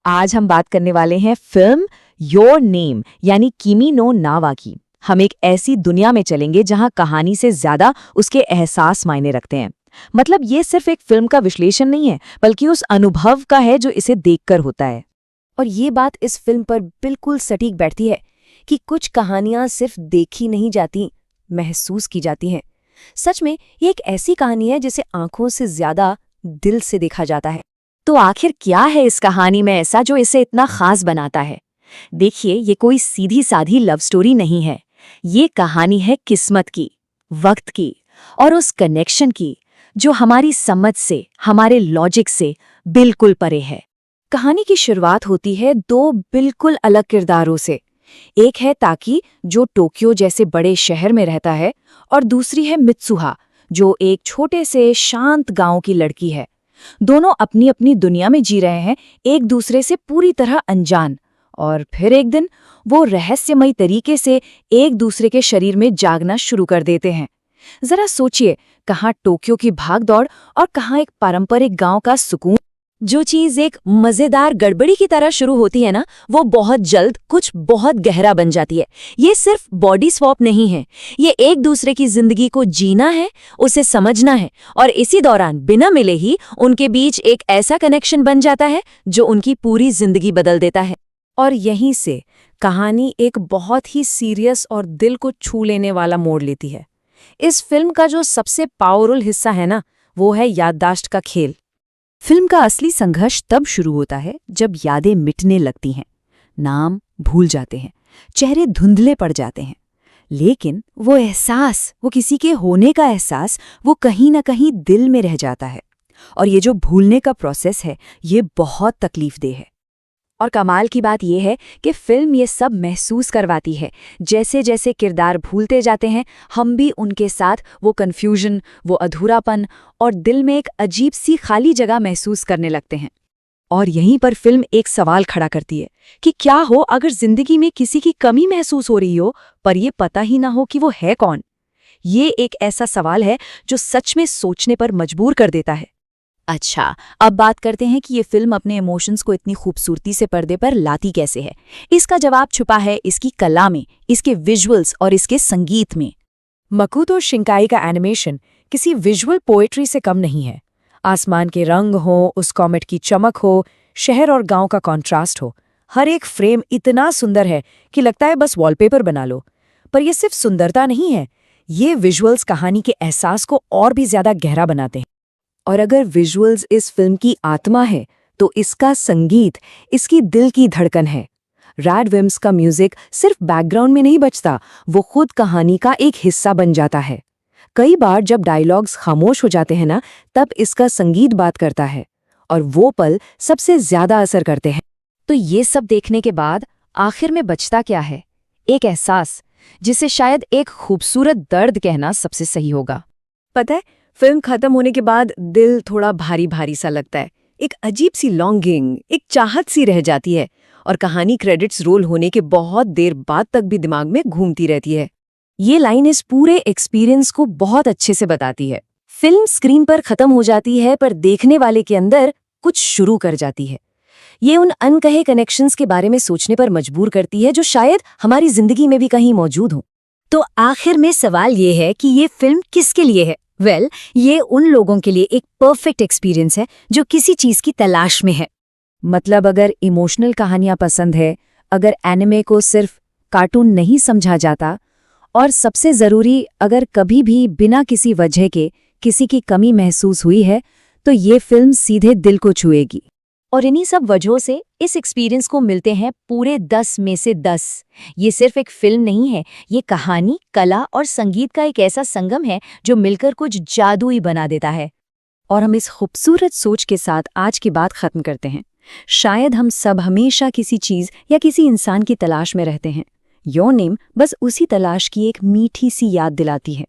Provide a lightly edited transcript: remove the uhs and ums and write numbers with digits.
आज हम बात करने वाले हैं फिल्म योर नेम यानी किमी नो ना वा की। हम एक ऐसी दुनिया में चलेंगे जहां कहानी से ज्यादा उसके एहसास मायने रखते हैं। मतलब ये सिर्फ एक फिल्म का विश्लेषण नहीं है, बल्कि उस अनुभव का है जो इसे देखकर होता है। और ये बात इस फिल्म पर बिल्कुल सटीक बैठती है कि कुछ कहानियां सिर्फ देखी नहीं जाती, महसूस की जाती हैं। सच में ये एक ऐसी कहानी है जिसे आंखों से ज्यादा दिल से देखा जाता है। तो आखिर क्या है इस कहानी में ऐसा जो इसे इतना खास बनाता है? देखिए, ये कोई सीधी साधी लव स्टोरी नहीं है। ये कहानी है किस्मत की, वक्त की और उस कनेक्शन की जो हमारी समझ से, हमारे लॉजिक से बिल्कुल परे है। कहानी की शुरुआत होती है दो बिल्कुल अलग किरदारों से। एक है ताकी, जो टोक्यो जैसे बड़े शहर में रहता है, और दूसरी है मित्सुहा, जो एक छोटे से शांत गांव की लड़की है। दोनों अपनी अपनी दुनिया में जी रहे हैं, एक दूसरे से पूरी तरह अनजान। और फिर एक दिन वो रहस्यमयी तरीके से एक दूसरे के शरीर में जागना शुरू कर देते हैं। जरा सोचिए, कहाँ टोक्यो की भागदौड़ और कहाँ एक पारंपरिक गांव का सुकून। जो चीज एक मजेदार गड़बड़ी की तरह शुरू होती है ना, वो बहुत जल्द कुछ बहुत गहरा बन जाती है। ये सिर्फ बॉडी स्वैप नहीं है, ये एक दूसरे की जिंदगी को जीना है, उसे समझना है, और इसी दौरान बिना मिले ही उनके बीच एक ऐसा कनेक्शन बन जाता है जो उनकी पूरी जिंदगी बदल देता है। और यहीं से कहानी एक बहुत ही सीरियस और दिल को छू लेने वाला मोड़ लेती है। इस फिल्म का जो सबसे पावरफुल हिस्सा है ना, वो है याददाश्त का खेल। फिल्म का असली संघर्ष तब शुरू होता है जब यादें मिटने लगती हैं, नाम भूल जाते हैं, चेहरे धुंधले पड़ जाते हैं, लेकिन वो एहसास, वो किसी के होने का एहसास, वो कहीं ना कहीं दिल में रह जाता है। और ये जो भूलने का प्रोसेस है, ये बहुत तकलीफदेह है। और कमाल की बात यह है कि फिल्म ये सब महसूस करवाती है। जैसे जैसे किरदार भूलते जाते हैं, हम भी उनके साथ वो कन्फ्यूजन, वो अधूरापन और दिल में एक अजीब सी खाली जगह महसूस करने लगते हैं। और यहीं पर फिल्म एक सवाल खड़ा करती है कि क्या हो अगर जिंदगी में किसी की कमी महसूस हो रही हो, पर ये पता ही ना हो कि वो है कौन। ये एक ऐसा सवाल है जो सच में सोचने पर मजबूर कर देता है। अच्छा, अब बात करते हैं कि ये फिल्म अपने इमोशंस को इतनी खूबसूरती से पर्दे पर लाती कैसे है। इसका जवाब छुपा है इसकी कला में, इसके विजुअल्स और इसके संगीत में। मकोतो शिंकाई का एनिमेशन किसी विजुअल पोएट्री से कम नहीं है। आसमान के रंग हो, उस कॉमेट की चमक हो, शहर और गांव का कॉन्ट्रास्ट हो, हर एक फ्रेम इतना सुंदर है कि लगता है बस वॉलपेपर बना लो। पर यह सिर्फ सुंदरता नहीं है, ये विजुअल्स कहानी के एहसास को और भी ज्यादा गहरा बनाते हैं। और अगर विजुअल्स इस फिल्म की आत्मा है, तो इसका संगीत इसकी दिल की धड़कन है। रैड विम्स का म्यूजिक सिर्फ बैकग्राउंड में नहीं बजता, वो खुद कहानी का एक हिस्सा बन जाता है। कई बार जब डायलॉग्स खामोश हो जाते हैं ना, तब इसका संगीत बात करता है, और वो पल सबसे ज्यादा असर करते हैं। तो ये सब देखने के बाद आखिर में बचता क्या है? एक एहसास, जिसे शायद एक खूबसूरत दर्द कहना सबसे सही होगा। पता है, फिल्म खत्म होने के बाद दिल थोड़ा भारी भारी सा लगता है। एक अजीब सी लॉन्गिंग, एक चाहत सी रह जाती है, और कहानी क्रेडिट्स रोल होने के बहुत देर बाद तक भी दिमाग में घूमती रहती है। ये लाइन इस पूरे एक्सपीरियंस को बहुत अच्छे से बताती है। फिल्म स्क्रीन पर खत्म हो जाती है, पर देखने वाले के अंदर कुछ शुरू कर जाती है। ये उन अनकहे कनेक्शंस के बारे में सोचने पर मजबूर करती है जो शायद हमारी जिंदगी में भी कहीं मौजूद हो। तो आखिर में सवाल ये है कि ये फिल्म किसके लिए है? ये उन लोगों के लिए एक परफेक्ट एक्सपीरियंस है जो किसी चीज की तलाश में है। मतलब अगर इमोशनल कहानियां पसंद है, अगर एनिमे को सिर्फ कार्टून नहीं समझा जाता, और सबसे जरूरी, अगर कभी भी बिना किसी वजह के किसी की कमी महसूस हुई है, तो ये फिल्म सीधे दिल को छुएगी। और इन्हीं सब वजहों से इस एक्सपीरियंस को मिलते हैं पूरे 10 में से 10। ये सिर्फ एक फिल्म नहीं है, ये कहानी, कला और संगीत का एक ऐसा संगम है जो मिलकर कुछ जादुई बना देता है। और हम इस खूबसूरत सोच के साथ आज की बात खत्म करते हैं। शायद हम सब हमेशा किसी चीज या किसी इंसान की तलाश में रहते हैं। योर नेम बस उसी तलाश की एक मीठी सी याद दिलाती है।